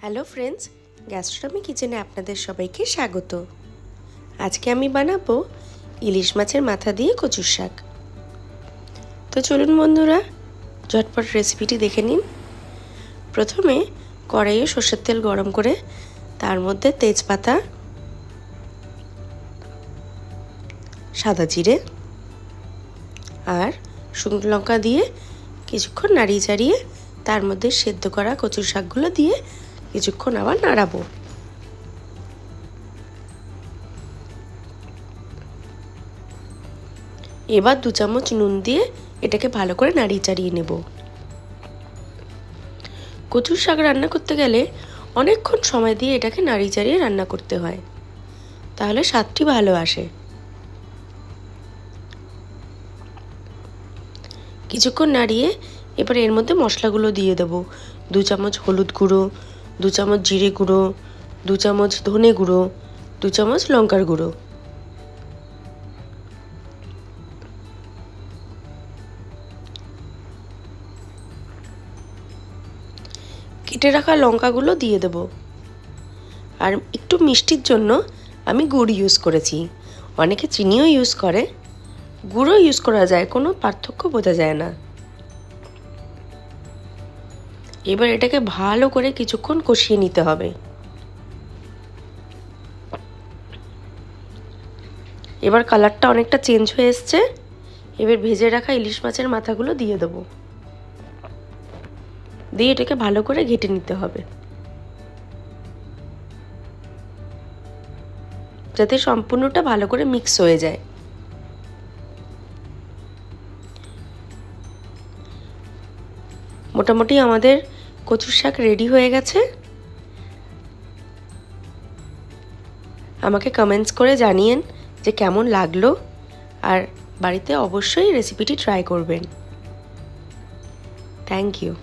Hello friends, gastronomy কিচেনে আপনাদের সবাইকে স্বাগত। আজকে আমি বানাবো ইলিশ মাছের মাথা দিয়ে কচুর শাক। তো চলুন বন্ধুরা, ঝটপট রেসিপিটি দেখে নিন। প্রথমে কড়াইয়ে সর্ষের তেল গরম করে তার মধ্যে তেজপাতা, সাদা জিরে আর শুকনো লঙ্কা দিয়ে কিছুক্ষণ নাড়িয়ে চাড়িয়ে তার মধ্যে সেদ্ধ করা কচুর শাকগুলো দিয়ে কিছুক্ষণ আবার নাড়াবো। এবার 2 চামচ নুন দিয়ে এটাকে ভালো করে নাড়িয়ে চাড়িয়ে নেব। কচুর শাক রান্না করতে গেলে অনেকক্ষণ সময় দিয়ে এটাকে নাড়িয়ে চাড়িয়ে রান্না করতে হয়, তাহলে স্বাদটি ভালো আসে। কিছুক্ষণ নাড়িয়ে এবার এর মধ্যে মশলাগুলো দিয়ে দেবো। 2 চামচ হলুদ গুঁড়ো, 2 চামচ জিরে গুঁড়ো, 2 চামচ ধনে গুঁড়ো, 2 চামচ লঙ্কার গুঁড়ো। কেটে রাখা লঙ্কাগুলো দিয়ে দেব। আর একটু মিষ্টির জন্য আমি গুড় ইউজ করেছি। অনেকে চিনিও ইউজ করে, গুঁড়ো ইউজ করা যায়, কোনো পার্থক্য বোঝা যায় না। এবার এটাকে ভালো করে কিছুক্ষণ কষিয়ে নিতে হবে। এবার কালারটা অনেকটা চেঞ্জ হয়ে এসছে। এবার ভেজে রাখা ইলিশ মাছের মাথাগুলো দিয়ে দেবো, দিয়ে এটাকে ভালো করে ঘেটে নিতে হবে যাতে সম্পূর্ণটা ভালো করে মিক্স হয়ে যায়। মোটামুটি আমাদের কচুর শাক রেডি হয়ে গেছে। আমাকে কমেন্টস করে জানিয়েন যে কেমন লাগলো, আর বাড়িতে অবশ্যই রেসিপিটি ট্রাই করবেন। Thank you.